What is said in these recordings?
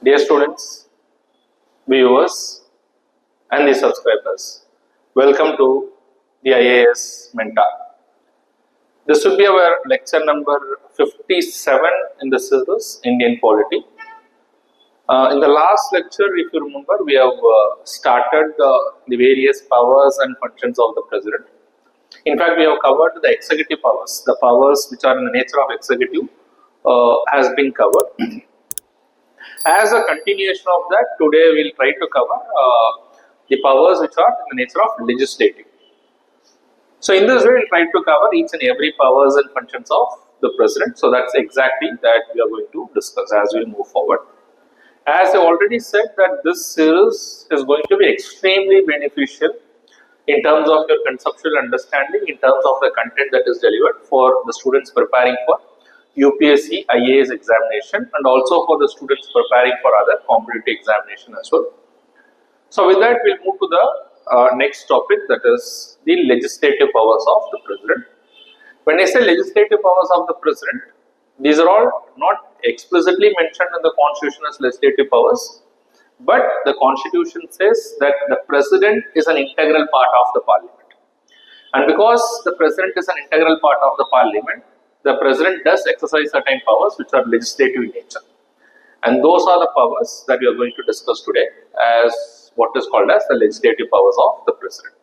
Dear students, viewers and the subscribers, welcome to the IAS Mentor. This will be our lecture number 57 in the syllabus, Indian Polity. In the last lecture, if you remember, we have started the various powers and functions of the President. In fact, we have covered the executive powers. The powers which are in the nature of executive has been covered. As a continuation of that, today we will try to cover the powers which are in the nature of legislative. So in this way, we will try to cover each and every powers and functions of the President. So that's exactly that we are going to discuss as we move forward. As I already said that this series is going to be extremely beneficial in terms of your conceptual understanding, in terms of the content that is delivered for the students preparing for UPSC IAS examination and also for the students preparing for other competitive examination as well. So with that, we'll move to the next topic, that is the legislative powers of the President. When I say legislative powers of the President, these are all not explicitly mentioned in the Constitution as legislative powers, but the Constitution says that the President is an integral part of the Parliament. And because the President is an integral part of the Parliament, the President does exercise certain powers which are legislative in nature. And those are the powers that we are going to discuss today as what is called as the legislative powers of the President.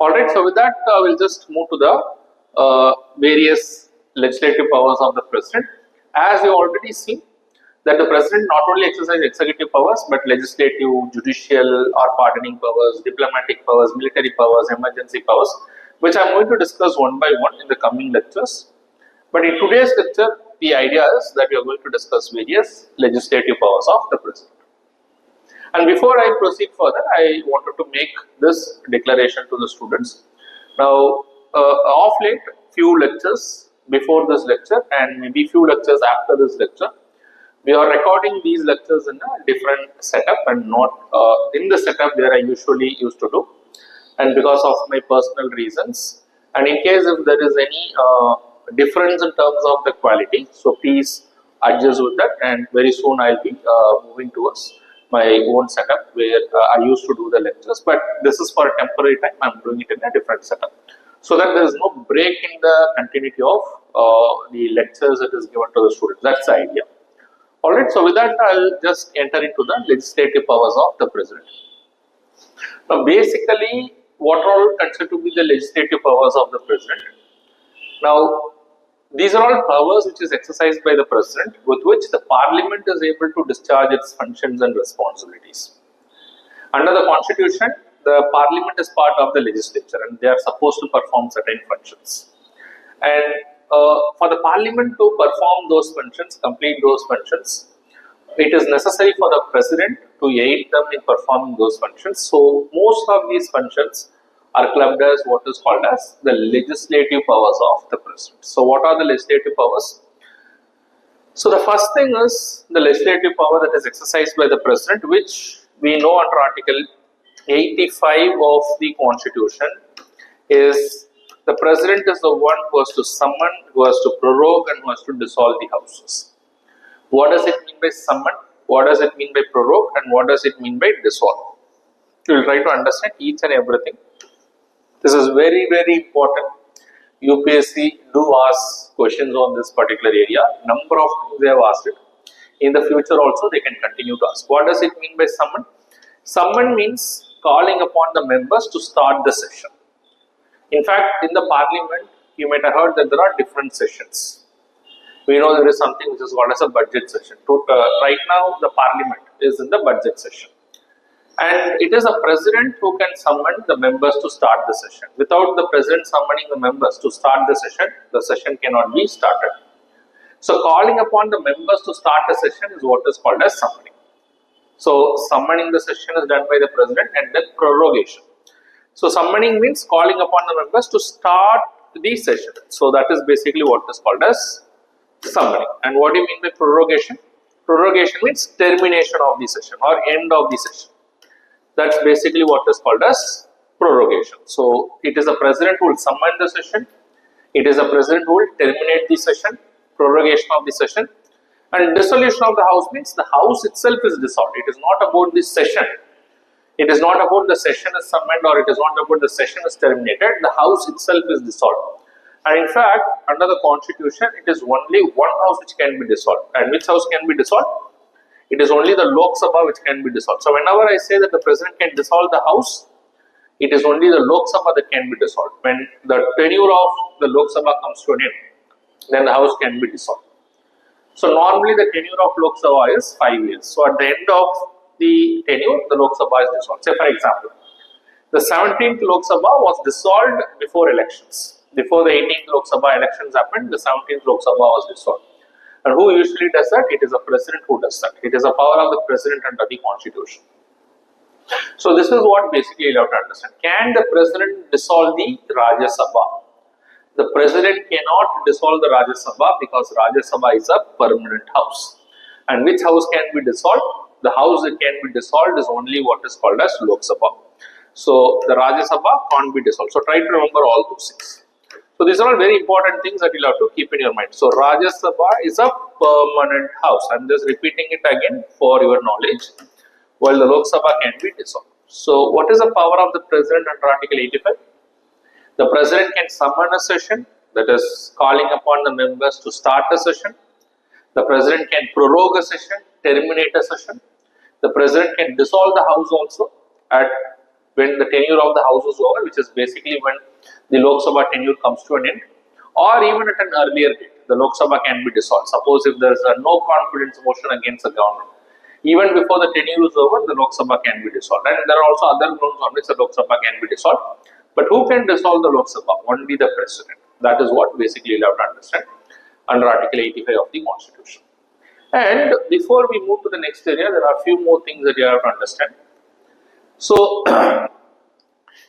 Alright, so with that, we'll just move to the various legislative powers of the President. As you already seen, that the President not only exercises executive powers, but legislative, judicial or pardoning powers, diplomatic powers, military powers, emergency powers, which I am going to discuss one by one in the coming lectures. But in today's lecture, the idea is that we are going to discuss various legislative powers of the President. And before I proceed further, I wanted to make this declaration to the students. Now, of late, few lectures before this lecture and maybe few lectures after this lecture, we are recording these lectures in a different setup and not in the setup where I usually used to do, and because of my personal reasons. And in case if there is any difference in terms of the quality, so please adjust with that, and very soon I'll be moving towards my own setup where I used to do the lectures, but this is for a temporary time. I'm doing it in a different setup, so that there is no break in the continuity of the lectures that is given to the students. That's the idea. Alright, so with that, I'll just enter into the legislative powers of the President. Now, basically, what are all considered to be the legislative powers of the President? Now, these are all powers which is exercised by the President, with which the Parliament is able to discharge its functions and responsibilities. Under the Constitution, the Parliament is part of the legislature and they are supposed to perform certain functions. And for the Parliament to perform those functions, complete those functions, it is necessary for the President to aid them in performing those functions. So, most of these functions are clubbed as what is called as the legislative powers of the President. So, what are the legislative powers? So, the first thing is the legislative power that is exercised by the President, which we know under Article 85 of the Constitution, is the President is the one who has to summon, who has to prorogue, and who has to dissolve the houses. What does it mean by summon? What does it mean by prorogue? And what does it mean by dissolve? We will try to understand each and everything. This is very, very important. UPSC do ask questions on this particular area. Number of times they have asked it. In the future also they can continue to ask. What does it mean by summon? Summon means calling upon the members to start the session. In fact, in the Parliament, you might have heard that there are different sessions. We know there is something which is called as a budget session. Right now, the Parliament is in the budget session. And it is a President who can summon the members to start the session. Without the President summoning the members to start the session cannot be started. So, calling upon the members to start a session is what is called as summoning. So, summoning the session is done by the President, and then prorogation. So, summoning means calling upon the members to start the session. So, that is basically what is called as summoning. And what do you mean by prorogation? Prorogation means termination of the session or end of the session. That's basically what is called as prorogation. So, it is the President who will summon the session. It is the President who will terminate the session, prorogation of the session. And dissolution of the house means the house itself is dissolved. It is not about the session. It is not about the session is summoned, or it is not about the session is terminated. The house itself is dissolved. And in fact, under the constitution, it is only one house which can be dissolved. And which house can be dissolved? It is only the Lok Sabha which can be dissolved. So whenever I say that the president can dissolve the house, it is only the Lok Sabha that can be dissolved. When the tenure of the Lok Sabha comes to an end, then the house can be dissolved. So normally the tenure of Lok Sabha is 5 years. So at the end of the tenure, the Lok Sabha is dissolved. Say for example, the 17th Lok Sabha was dissolved before elections. Before the 18th Lok Sabha elections happened, the 17th Lok Sabha was dissolved. And who usually does that? It is the president who does that. It is a power of the president under the constitution. So this is what basically you have to understand. Can the president dissolve the Rajya Sabha? The president cannot dissolve the Rajya Sabha because Rajya Sabha is a permanent house. And which house can be dissolved? The house that can be dissolved is only what is called as Lok Sabha. So the Rajya Sabha can't be dissolved. So try to remember all those things. So these are all very important things that you'll have to keep in your mind. So Rajya Sabha is a permanent house. I'm just repeating it again for your knowledge. While the Lok Sabha can be dissolved. So what is the power of the president under Article 85? The president can summon a session, that is calling upon the members to start a session. The president can prorogue a session, terminate a session. The president can dissolve the house also at when the tenure of the house is over, which is basically when the Lok Sabha tenure comes to an end, or even at an earlier date, the Lok Sabha can be dissolved. Suppose if there is a no confidence motion against the government, even before the tenure is over, the Lok Sabha can be dissolved. And there are also other grounds on which the Lok Sabha can be dissolved. But who can dissolve the Lok Sabha? Only the president. That is what basically you have to understand under Article 85 of the Constitution. And before we move to the next area, there are a few more things that you have to understand. So,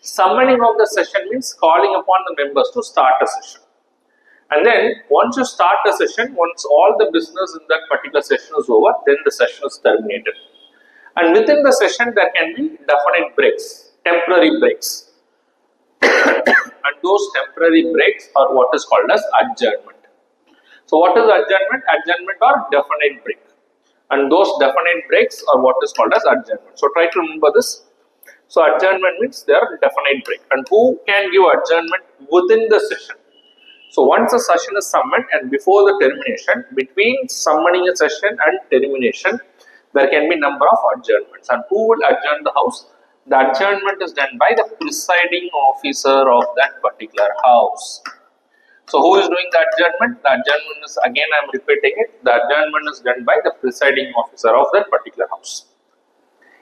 summoning of the session means calling upon the members to start a session. And then once you start a session, once all the business in that particular session is over, then the session is terminated. And within the session, there can be definite breaks, temporary breaks. And those temporary breaks are what is called as adjournment. So what is adjournment? Adjournment or definite break. And those definite breaks are what is called as adjournment. So try to remember this. So adjournment means there are definite break. And who can give adjournment within the session? So once a session is summoned and before the termination, between summoning a session and termination, there can be number of adjournments. And who will adjourn the house? The adjournment is done by the presiding officer of that particular house. So who is doing the adjournment? The adjournment is, again I am repeating it, the adjournment is done by the presiding officer of that particular house.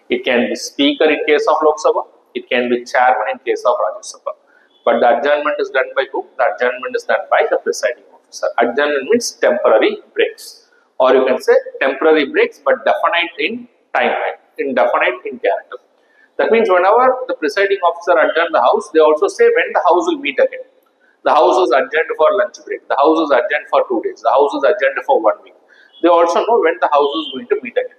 It can be speaker in case of Lok Sabha, it can be chairman in case of Rajya Sabha. But the adjournment is done by who? The adjournment is done by the presiding officer. Adjournment means temporary breaks, or you can say temporary breaks but definite in timeline, indefinite in character. That means whenever the presiding officer adjourns the house, they also say when the house will meet again. The house is adjourned for lunch break, the house is adjourned for 2 days, the house is adjourned for 1 week. They also know when the house is going to meet again.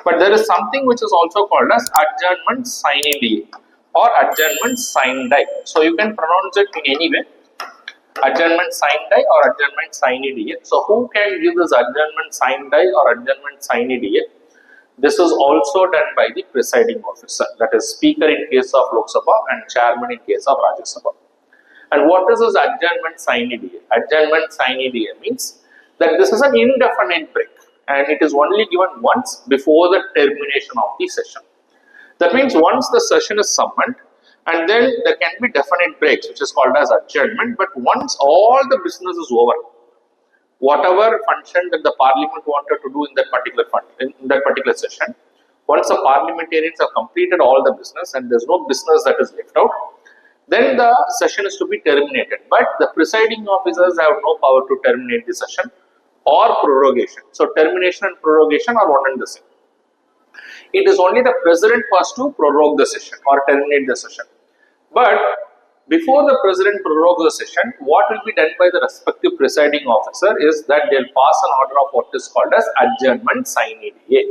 But there is something which is also called as adjournment sine die or adjournment sine die. So you can pronounce it in any way, adjournment sine die or adjournment sine die. So who can give this adjournment sine die or adjournment sine die? This is also done by the presiding officer, that is speaker in case of Lok Sabha and chairman in case of Rajya Sabha. And what is this adjournment sine die? Adjournment sine die means that this is an indefinite break and it is only given once before the termination of the session. That means once the session is summoned and then there can be definite breaks, which is called as adjournment, but once all the business is over, whatever function that the parliament wanted to do in that particular session, once the parliamentarians have completed all the business and there is no business that is left out, then the session is to be terminated. But the presiding officers have no power to terminate the session or prorogation. So termination and prorogation are one and the same. It is only the president who has to prorogue the session or terminate the session. But before the president prorogues the session, what will be done by the respective presiding officer is that they will pass an order of what is called as adjournment sine die.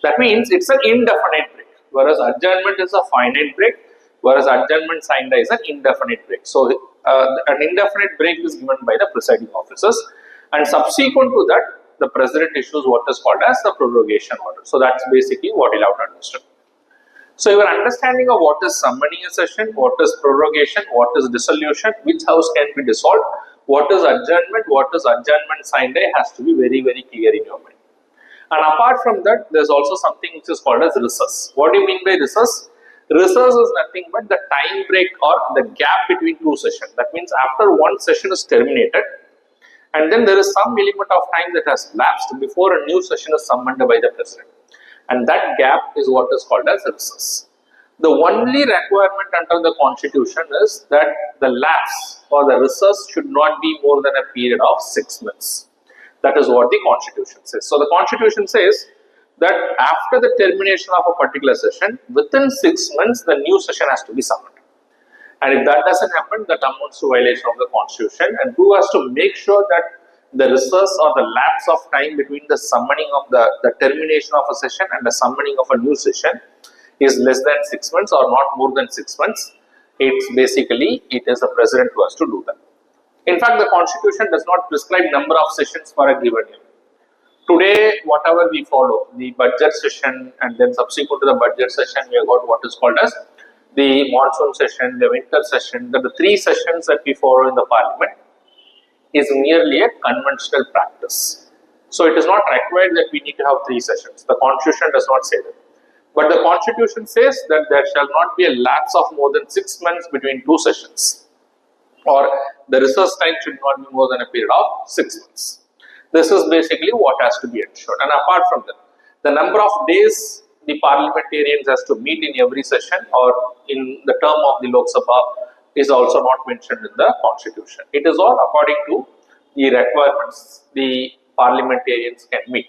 That means it's an indefinite break, whereas adjournment is a finite break, whereas adjournment sine die is an indefinite break. So an indefinite break is given by the presiding officers, and subsequent to that, the president issues what is called as the prorogation order. So that's basically what you'll have to understand. So your understanding of what is summoning a session, what is prorogation, what is dissolution, which house can be dissolved, what is adjournment signed day has to be very, very clear in your mind. And apart from that, there's also something which is called as recess. What do you mean by recess? Recess is nothing but the time break or the gap between two sessions. That means after one session is terminated, and then there is some element of time that has lapsed before a new session is summoned by the president. And that gap is what is called as recess. The only requirement under the constitution is that the lapse or the recess should not be more than a period of 6 months. That is what the constitution says. So the constitution says that after the termination of a particular session, within 6 months, the new session has to be summoned. And if that doesn't happen, that amounts to violation of the constitution. And who has to make sure that the recess or the lapse of time between the summoning of the termination of a session and the summoning of a new session is less than 6 months or not more than 6 months. It's basically, it is the president who has to do that. In fact, the constitution does not prescribe number of sessions for a given year. Today, whatever we follow, the budget session, and then subsequent to the budget session, we have got what is called as the monsoon session, the winter session. The 3 sessions that we follow in the parliament is merely a conventional practice. So it is not required that we need to have 3 sessions. The constitution does not say that. But the constitution says that there shall not be a lapse of more than 6 months between 2 sessions, or the recess time should not be more than a period of 6 months. This is basically what has to be ensured. And apart from that, the number of days the parliamentarians has to meet in every session or in the term of the Lok Sabha is also not mentioned in the constitution. It is all according to the requirements the parliamentarians can meet.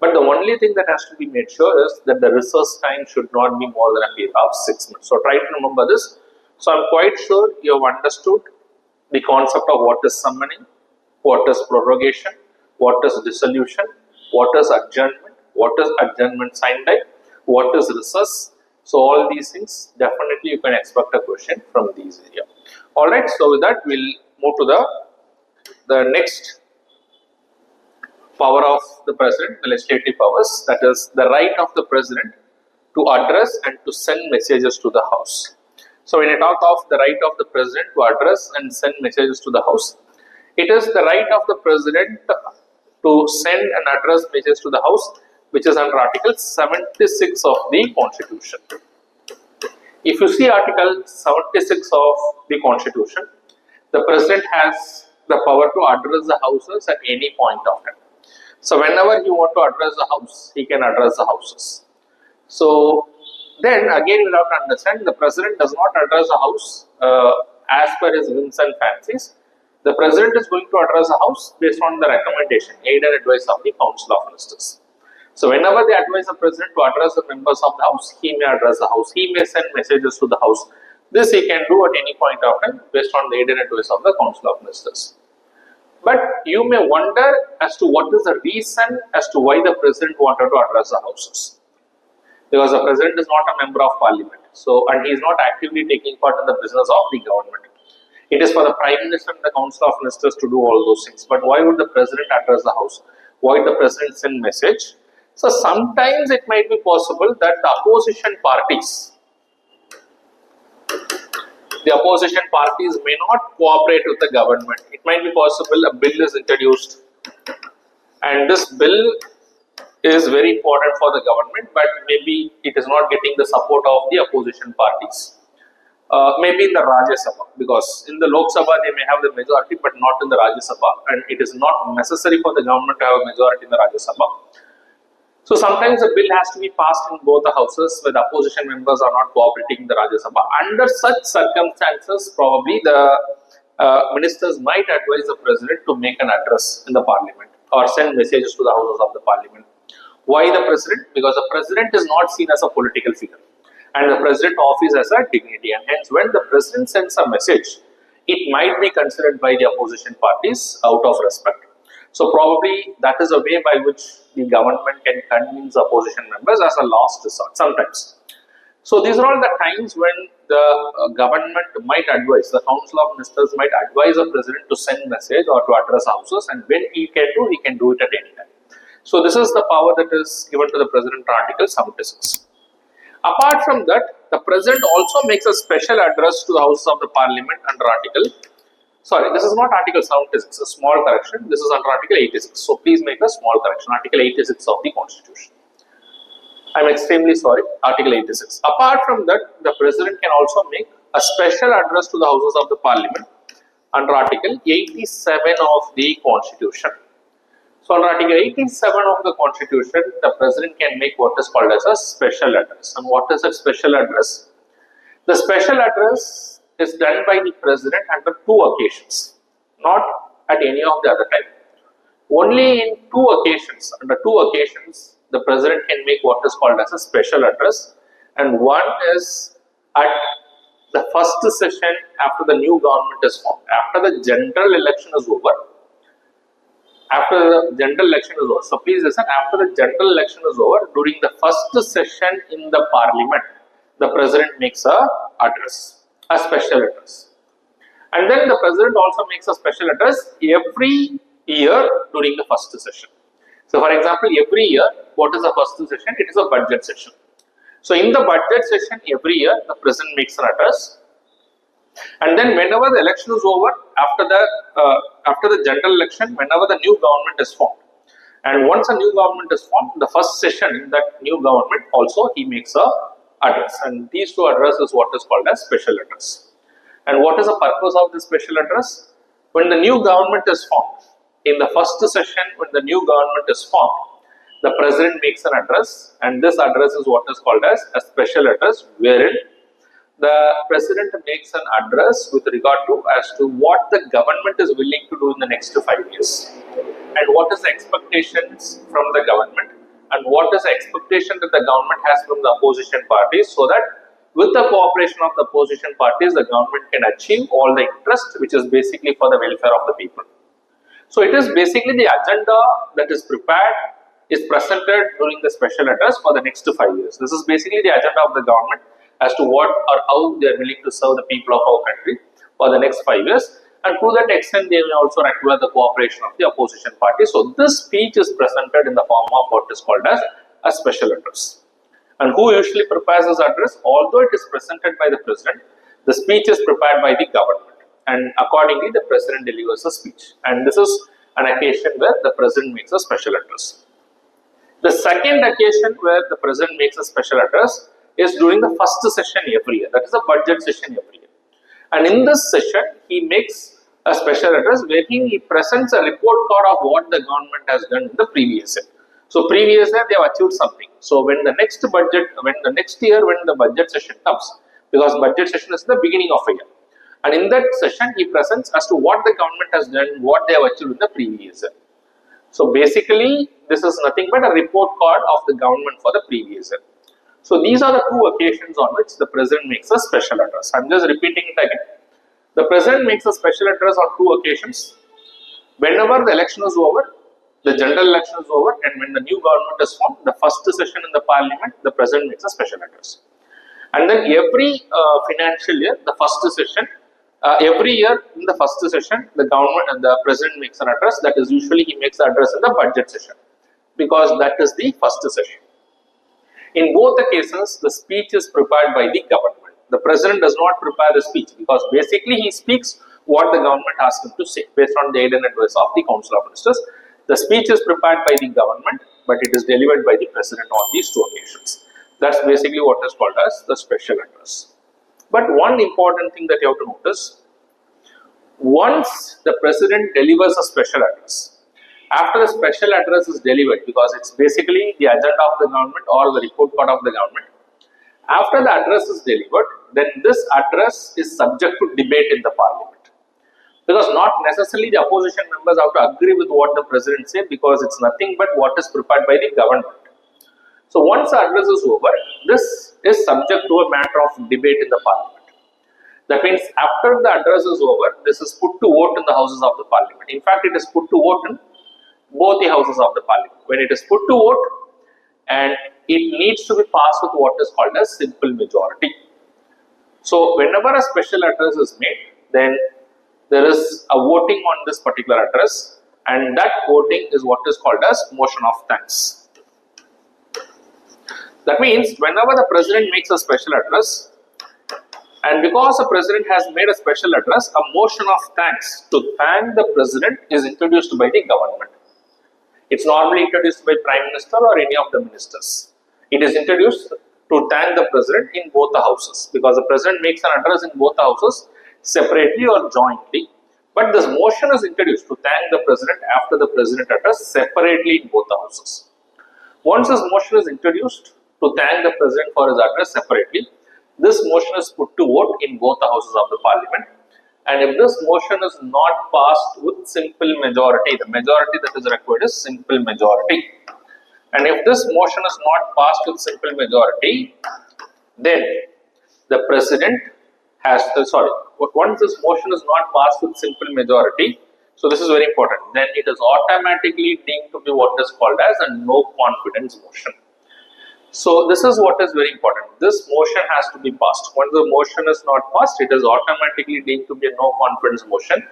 But the only thing that has to be made sure is that the recess time should not be more than a period of 6 months. So try to remember this. So I'm quite sure you have understood the concept of what is summoning, what is prorogation, what is dissolution, what is adjournment, what is adjournment signed by, what is recess. So all these things, definitely you can expect a question from these areas. Alright, so with that we'll move to the next power of the president, the legislative powers, that is the right of the president to address and to send messages to the house. So when I talk of the right of the president to address and send messages to the house, it is the right of the president to send and address messages to the house, which is under Article 76 of the Constitution. If you see Article 76 of the Constitution, the president has the power to address the houses at any point of time. So whenever you want to address the house, he can address the houses. So then again you have to understand, the president does not address the house as per his whims and fancies. The president is going to address the house based on the recommendation, aid and advice of the Council of Ministers. So whenever they advise the president to address the members of the house, he may address the house, he may send messages to the house. This he can do at any point of time based on the aid and advice of the Council of Ministers. But you may wonder as to what is the reason as to why the president wanted to address the houses. Because the president is not a member of parliament, and he is not actively taking part in the business of the government. It is for the Prime Minister and the Council of Ministers to do all those things. But why would the president address the house? Why would the president send message? So sometimes it might be possible that the opposition parties may not cooperate with the government. It might be possible a bill is introduced and this bill is very important for the government, but maybe it is not getting the support of the opposition parties. Maybe in the Rajya Sabha, because in the Lok Sabha they may have the majority but not in the Rajya Sabha, and it is not necessary for the government to have a majority in the Rajya Sabha. So sometimes the bill has to be passed in both the houses where the opposition members are not cooperating in the Rajya Sabha. Under such circumstances, probably the ministers might advise the president to make an address in the parliament or send messages to the houses of the parliament. Why the president? Because the president is not seen as a political figure and the president office as a dignity, and hence when the president sends a message, it might be considered by the opposition parties out of respect. So probably that is a way by which the government can convince opposition members as a last resort sometimes. So these are all the times when the government might advise, the Council of Ministers might advise the president to send message or to address houses, and when he can do it at any time. So this is the power that is given to the President under Article 76. Apart from that, the President also makes a special address to the Houses of the Parliament under Article, sorry, this is not Article 76, a small correction, this is under Article 86. So please make a small correction, Article 86 of the Constitution. I am extremely sorry, Article 86. Apart from that, the President can also make a special address to the Houses of the Parliament under Article 87 of the Constitution. So under Article 87 of the Constitution, the President can make what is called as a special address. And what is a special address? The special address is done by the President under two occasions, not at any of the other time. Only in two occasions, under two occasions, the President can make what is called as a special address, and one is at the first session after the new government is formed, after the general election is over. After the general election is over, so please listen, after the general election is over, during the first session in the Parliament, the President makes a address, a special address. And then the President also makes a special address every year during the first session. So for example, every year, what is the first session? It is a budget session. So in the budget session every year, the President makes an address. And then whenever the election is over, after the general election, whenever the new government is formed, and once a new government is formed, the first session in that new government also he makes a address, and these two addresses what is called as special address. And what is the purpose of this special address? When the new government is formed, in the first session when the new government is formed, the President makes an address, and this address is what is called as a special address, wherein the President makes an address with regard to as to what the government is willing to do in the next 5 years, and what is the expectations from the government, and what is the expectation that the government has from the opposition parties, so that with the cooperation of the opposition parties, the government can achieve all the interest which is basically for the welfare of the people. So it is basically the agenda that is prepared, is presented during the special address for the next 5 years. This is basically the agenda of the government as to what or how they are willing to serve the people of our country for the next 5 years, and to that extent they may also require the cooperation of the opposition party. So this speech is presented in the form of what is called as a special address. And who usually prepares this address? Although it is presented by the President, the speech is prepared by the government, and accordingly the President delivers a speech, and this is an occasion where the President makes a special address. The second occasion where the President makes a special address is during the first session every year, that is a budget session every year. And in this session, he makes a special address where he presents a report card of what the government has done in the previous year. So previous year they have achieved something. So when the next year when the budget session comes, because budget session is the beginning of a year, and in that session he presents as to what the government has done, what they have achieved in the previous year. So basically this is nothing but a report card of the government for the previous year. So these are the two occasions on which the President makes a special address. I am just repeating it again. The President makes a special address on two occasions. Whenever the election is over, the general election is over, and when the new government is formed, the first session in the Parliament, the President makes a special address. And then every financial year, the first session, every year in the first session, the government and the President makes an address. That is usually he makes the address in the budget session, because that is the first session. In both the cases, the speech is prepared by the government. The President does not prepare the speech, because basically he speaks what the government asks him to say based on the aid and advice of the Council of Ministers. The speech is prepared by the government, but it is delivered by the President on these two occasions. That's basically what is called as the special address. But one important thing that you have to notice, once the President delivers a special address, after the special address is delivered, because it's basically the agenda of the government or the report card of the government, after the address is delivered, then this address is subject to debate in the Parliament. Because not necessarily the opposition members have to agree with what the President said, because it's nothing but what is prepared by the government. So once the address is over, this is subject to a matter of debate in the Parliament. That means after the address is over, this is put to vote in the Houses of the Parliament. In fact, it is put to vote in both the Houses of the Parliament. When it is put to vote, and it needs to be passed with what is called as simple majority. So whenever a special address is made, then there is a voting on this particular address, and that voting is what is called as motion of thanks. That means whenever the president makes a special address, and because the president has made a special address, a motion of thanks to thank the president is introduced by the government. It's normally introduced by Prime Minister or any of the ministers. It is introduced to thank the president in both the houses, because the president makes an address in both the houses separately or jointly. But this motion is introduced to thank the president after the president address separately in both the houses. Once this motion is introduced to thank the president for his address separately, this motion is put to vote in both the houses of the parliament. And if this motion is not passed with simple majority, the majority that is required is simple majority. And if this motion is not passed with simple majority, then the president has to, once this motion is not passed with simple majority, so this is very important, then it is automatically deemed to be what is called as a no confidence motion. So this is what is very important. This motion has to be passed. Once the motion is not passed, it is automatically deemed to be a no confidence motion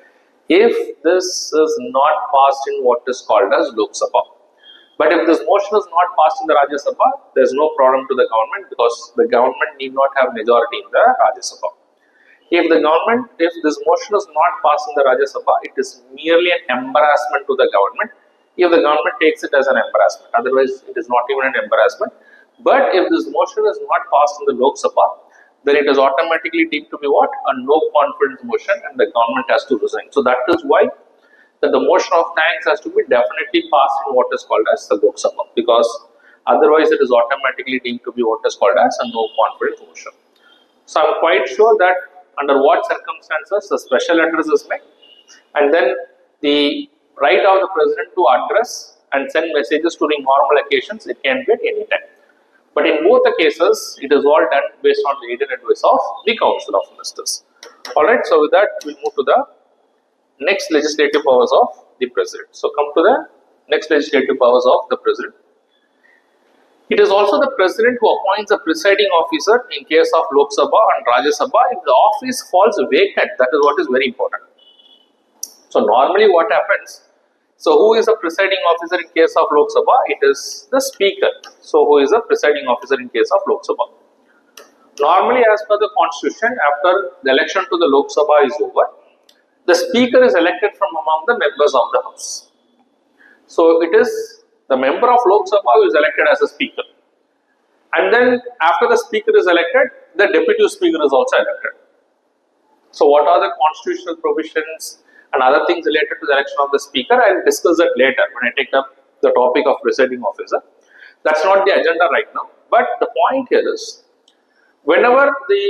if this is not passed in what is called as Lok Sabha. But if this motion is not passed in the Rajya Sabha, there is no problem to the government, because the government need not have majority in the Rajya Sabha. If this motion is not passed in the Rajya Sabha, it is merely an embarrassment to the government if the government takes it as an embarrassment. Otherwise, it is not even an embarrassment. But if this motion is not passed in the Lok Sabha, then it is automatically deemed to be what? A no confidence motion, and the government has to resign. So that is why that the motion of thanks has to be definitely passed in what is called as the Lok Sabha, because otherwise it is automatically deemed to be what is called as a no confidence motion. So I am quite sure that under what circumstances the special address is made, and then the right of the president to address and send messages during normal occasions, it can be at any time. But in both the cases, it is all done based on the aid and advice of the Council of Ministers. Alright, so with that, we'll move to the next legislative powers of the President. So come to the next legislative powers of the President. It is also the President who appoints a presiding officer in case of Lok Sabha and Rajya Sabha if the office falls vacant. That is what is very important. So normally what happens, so who is the presiding officer in case of Lok Sabha? It is the Speaker. So who is the presiding officer in case of Lok Sabha? Normally, as per the constitution, after the election to the Lok Sabha is over, the Speaker is elected from among the members of the House. So it is the member of Lok Sabha who is elected as a Speaker. And then after the Speaker is elected, the Deputy Speaker is also elected. So what are the constitutional provisions and other things related to the election of the Speaker? I will discuss that later when I take up the topic of presiding officer. That's not the agenda right now. But the point here is, whenever the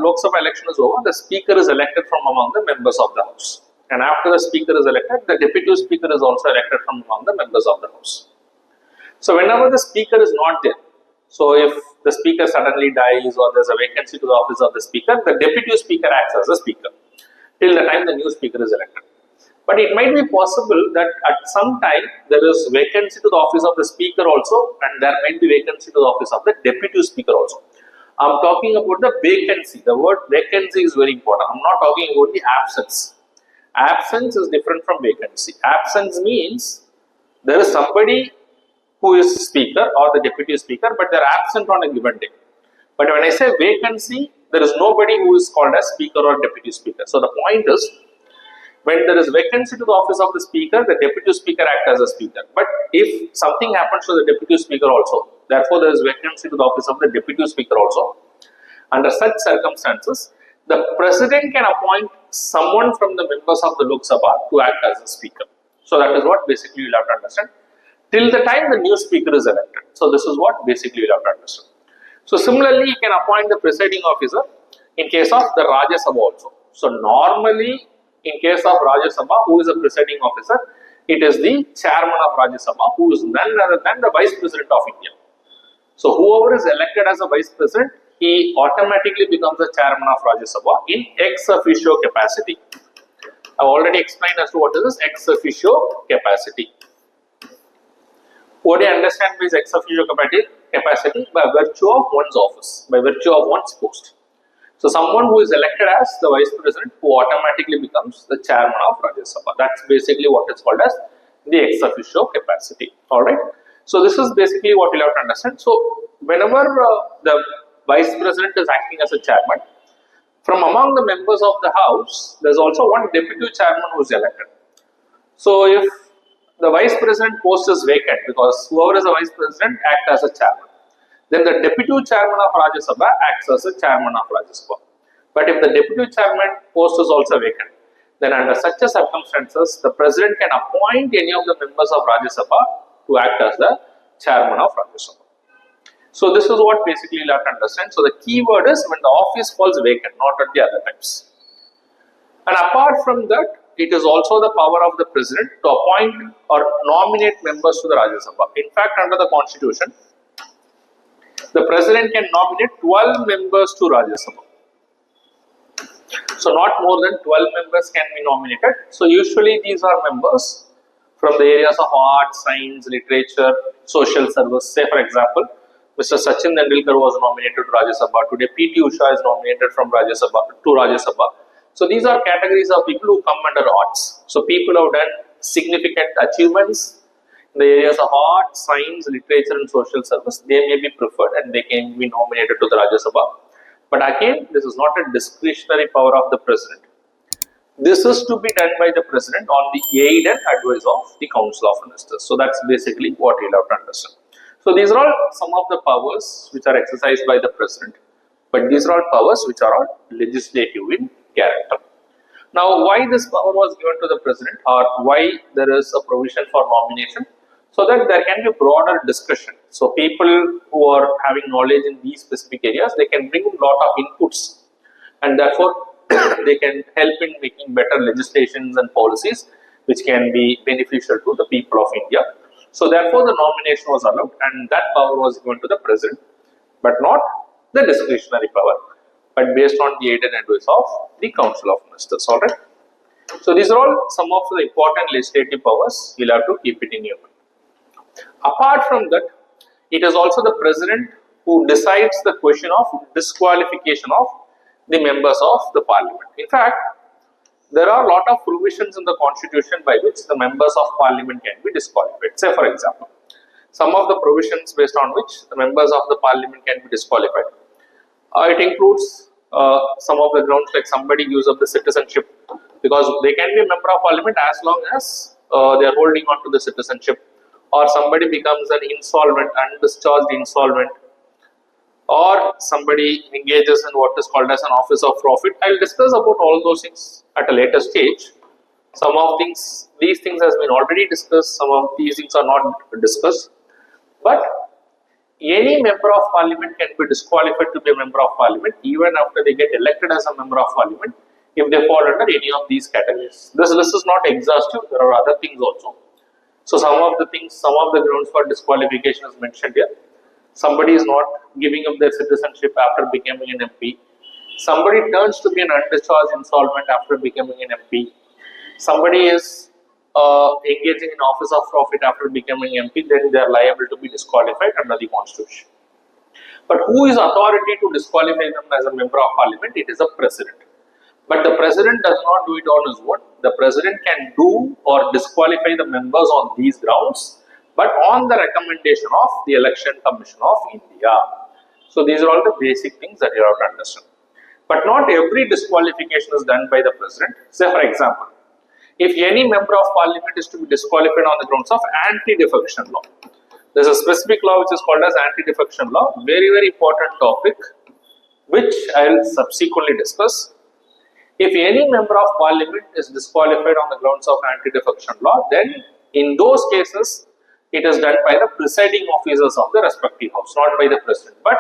Lok Sabha election is over, the Speaker is elected from among the members of the House. And after the Speaker is elected, the Deputy Speaker is also elected from among the members of the House. So whenever the Speaker is not there, so if the Speaker suddenly dies or there is a vacancy to the office of the Speaker, the Deputy Speaker acts as a Speaker till the time the new Speaker is elected. But it might be possible that at some time there is vacancy to the office of the Speaker also, and there might be vacancy to the office of the Deputy Speaker also. I am talking about the vacancy. The word vacancy is very important. I am not talking about the absence. Absence is different from vacancy. Absence means there is somebody who is Speaker or the Deputy Speaker, but they are absent on a given day. But when I say vacancy, there is nobody who is called as Speaker or Deputy Speaker. So the point is, when there is vacancy to the office of the Speaker, the Deputy Speaker acts as a Speaker. But if something happens to the Deputy Speaker also, therefore there is vacancy to the office of the Deputy Speaker also, under such circumstances, the President can appoint someone from the members of the Lok Sabha to act as a Speaker. So that is what basically you will have to understand, till the time the new Speaker is elected. So this is what basically you will have to understand. So similarly, you can appoint the presiding officer in case of the Rajya Sabha also. So normally, in case of Rajya Sabha, who is the presiding officer? It is the chairman of Rajya Sabha, who is none other than the Vice President of India. So whoever is elected as a Vice President, he automatically becomes the chairman of Rajya Sabha in ex officio capacity. I have already explained as to what is this ex officio capacity. What do you understand by ex officio capacity? By virtue of one's office, by virtue of one's post. So someone who is elected as the Vice President, who automatically becomes the chairman of Rajya Sabha. That's basically what is called as the ex officio capacity. Alright. So this is basically what you'll have to understand. So whenever the vice president is acting as a chairman, from among the members of the house, there's also one deputy chairman who is elected. So if the vice president post is vacant, because whoever is the vice president act as a chairman, then the deputy chairman of Rajya Sabha acts as a chairman of Rajya Sabha. But if the deputy chairman post is also vacant, then under such a circumstances, the president can appoint any of the members of Rajya Sabha to act as the chairman of Rajya Sabha. So this is what basically you have to understand. So the key word is when the office falls vacant, not at the other times. And apart from that, it is also the power of the president to appoint or nominate members to the Rajya Sabha. In fact, under the constitution, the president can nominate 12 members to Rajya Sabha. So not more than 12 members can be nominated. So usually these are members from the areas of art, science, literature, social service. Say for example, Mr. Sachin Tendulkar was nominated to Rajya Sabha. Today P.T. Usha is nominated from Rajya Sabha to Rajya Sabha. So these are categories of people who come under arts. So people who have done significant achievements in the areas of art, science, literature and social service, they may be preferred and they can be nominated to the Rajya Sabha. But again, this is not a discretionary power of the president. This is to be done by the president on the aid and advice of the Council of Ministers. So that's basically what you'll have to understand. So these are all some of the powers which are exercised by the president. But these are all powers which are all legislative in character. Now, why this power was given to the president, or why there is a provision for nomination? So that there can be broader discussion. So people who are having knowledge in these specific areas, they can bring a lot of inputs, and therefore they can help in making better legislations and policies which can be beneficial to the people of India. So therefore the nomination was allowed, and that power was given to the president, but not the discretionary power, but based on the aid and advice of the Council of Ministers. Alright. So these are all some of the important legislative powers. You'll have to keep it in your mind. Apart from that, it is also the president who decides the question of disqualification of the members of the parliament. In fact, there are a lot of provisions in the constitution by which the members of parliament can be disqualified. Say for example, some of the provisions based on which the members of the parliament can be disqualified. It includes some of the grounds like somebody gives up the citizenship, because they can be a member of parliament as long as they are holding on to the citizenship, or somebody becomes an insolvent, undischarged insolvent, or somebody engages in what is called as an office of profit. I will discuss about all those things at a later stage. Some of these things has been already discussed, some of these things are not discussed. But any member of parliament can be disqualified to be a member of parliament even after they get elected as a member of parliament if they fall under any of these categories. This list is not exhaustive, there are other things also. So some of the grounds for disqualification is mentioned here. Somebody is not giving up their citizenship after becoming an MP. Somebody turns to be an undischarged insolvent after becoming an MP. Somebody is engaging in office of profit after becoming MP, then they are liable to be disqualified under the constitution. But who is authority to disqualify them as a member of parliament? It is the president. But the president does not do it on his own. The president can do or disqualify the members on these grounds, but on the recommendation of the Election Commission of India. So these are all the basic things that you have to understand. But not every disqualification is done by the president. Say for example, if any member of parliament is to be disqualified on the grounds of anti-defection law, there is a specific law which is called as anti-defection law, very important topic which I will subsequently discuss. If any member of parliament is disqualified on the grounds of anti-defection law, then in those cases it is done by the presiding officers of the respective house, not by the president. But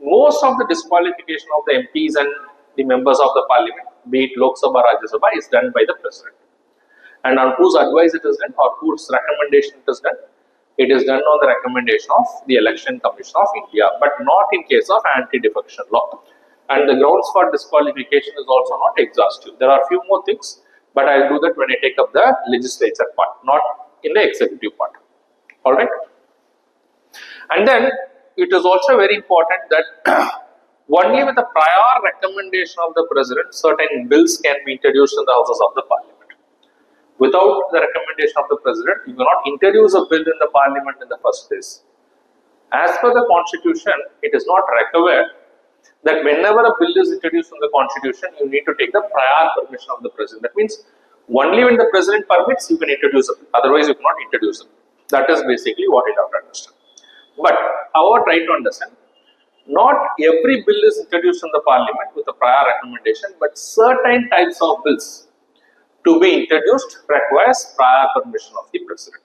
most of the disqualification of the MPs and the members of the parliament, be it Lok Sabha, Rajya Sabha, is done by the president. And on whose advice it is done or whose recommendation it is done? It is done on the recommendation of the Election Commission of India, but not in case of anti-defection law. And the grounds for disqualification is also not exhaustive. There are few more things, but I will do that when I take up the legislature part, not in the executive part. Alright. And then it is also very important that only with the prior recommendation of the president, certain bills can be introduced in the houses of the parliament. without the recommendation of the president, you cannot introduce a bill in the parliament in the first place. As per the constitution, it is not required that whenever a bill is introduced in the constitution, you need to take the prior permission of the president. That means only when the president permits, you can introduce a bill. Otherwise, you cannot introduce a bill. That is basically what you have to understand. But however, try to understand, not every bill is introduced in the parliament with a prior recommendation, but certain types of bills to be introduced requires prior permission of the president.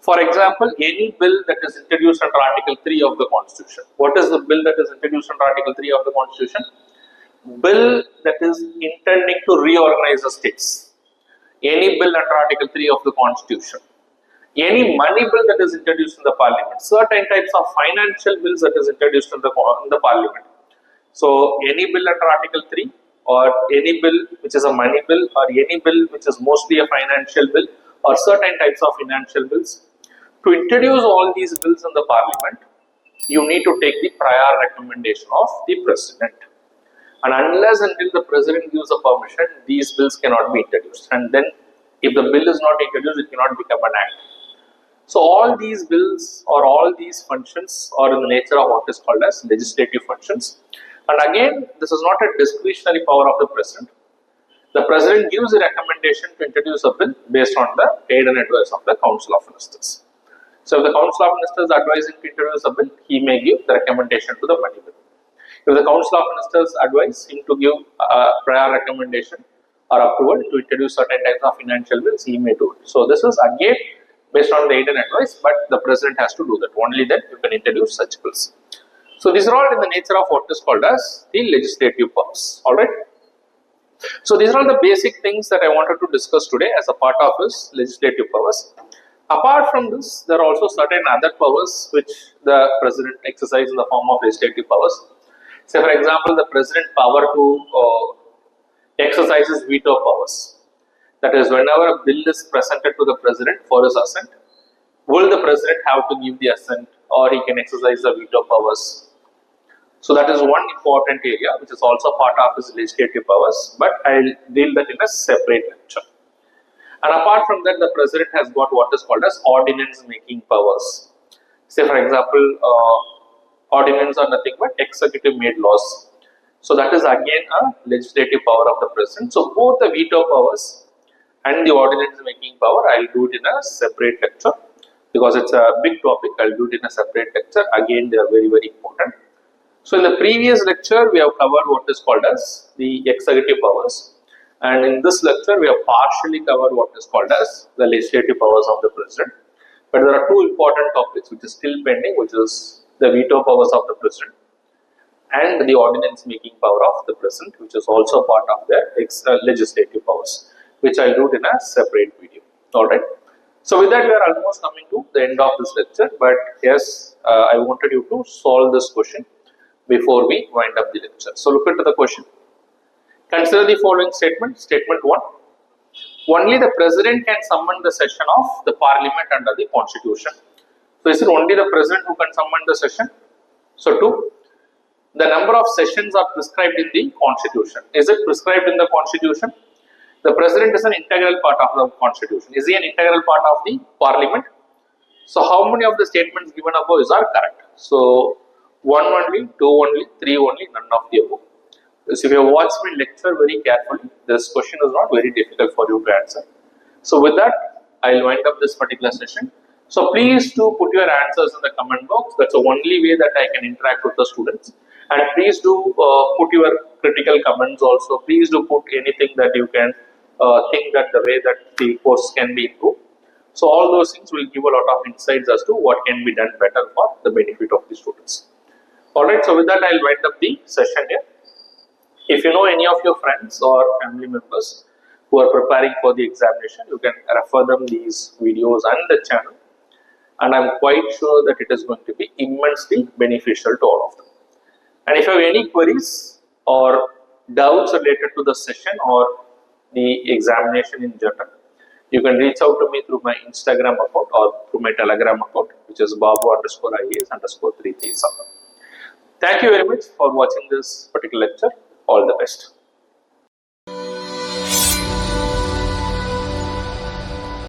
For example, any bill that is introduced under Article 3 of the Constitution. What is the bill that is introduced under Article 3 of the Constitution? Bill that is intending to reorganize the states. Any bill under Article 3 of the Constitution. Any money bill that is introduced in the parliament. Certain types of financial bills that is introduced in the parliament. So, any bill under Article 3 or any bill which is a money bill or any bill which is mostly a financial bill or certain types of financial bills. To introduce all these bills in the parliament, you need to take the prior recommendation of the president. And unless until the president gives a permission, these bills cannot be introduced. And then if the bill is not introduced, it cannot become an act. So all these bills or all these functions are in the nature of what is called as legislative functions. And again, this is not a discretionary power of the president. The president gives a recommendation to introduce a bill based on the aid and advice of the Council of Ministers. So if the Council of Ministers advising to introduce a bill, he may give the recommendation to the money bill. If the Council of Ministers advise him to give a prior recommendation or approval to introduce certain types of financial bills, he may do it. So this is again based on the aid and advice, but the president has to do that. Only then you can introduce such bills. So these are all in the nature of what is called as the legislative powers. Alright. So these are all the basic things that I wanted to discuss today as a part of his legislative powers. Apart from this, there are also certain other powers which the president exercises in the form of legislative powers. Say for example, the president power to exercises veto powers. That is, whenever a bill is presented to the president for his assent, will the president have to give the assent or he can exercise the veto powers? So that is one important area which is also part of his legislative powers, but I will deal that in a separate lecture. And apart from that, the president has got what is called as ordinance making powers. Say for example, ordinance are nothing but executive made laws. So that is again a legislative power of the president. So both the veto powers and the ordinance making power, I will do it in a separate lecture because it's a big topic. I will do it in a separate lecture. Again, they are very, very important. So in the previous lecture, we have covered what is called as the executive powers. And in this lecture, we have partially covered what is called as the legislative powers of the president. But there are two important topics which is still pending, which is the veto powers of the president and the ordinance making power of the president, which is also part of the legislative powers, which I will do it in a separate video. Alright. So with that, we are almost coming to the end of this lecture. But yes, I wanted you to solve this question before we wind up the lecture. So look into the question. Consider the following statement. Statement 1. Only the president can summon the session of the parliament under the constitution. So is it only the president who can summon the session? So 2. The number of sessions are prescribed in the constitution. Is it prescribed in the constitution? The president is an integral part of the constitution. Is he an integral part of the parliament? So how many of the statements given above are correct? So 1 only, 2 only, 3 only, none of the above. So if you have watched my lecture very carefully, this question is not very difficult for you to answer. So with that, I will wind up this particular session. So please do put your answers in the comment box. That's the only way that I can interact with the students. And please do put your critical comments also. Please do put anything that you can think that the way that the course can be improved. So all those things will give a lot of insights as to what can be done better for the benefit of the students. Alright, so with that I will wind up the session here. If you know any of your friends or family members who are preparing for the examination, you can refer them these videos and the channel. And I am quite sure that it is going to be immensely beneficial to all of them. And if you have any queries or doubts related to the session or the examination in general, you can reach out to me through my Instagram account or through my Telegram account, which is Babu_IAS_337. Thank you very much for watching this particular lecture. All the best.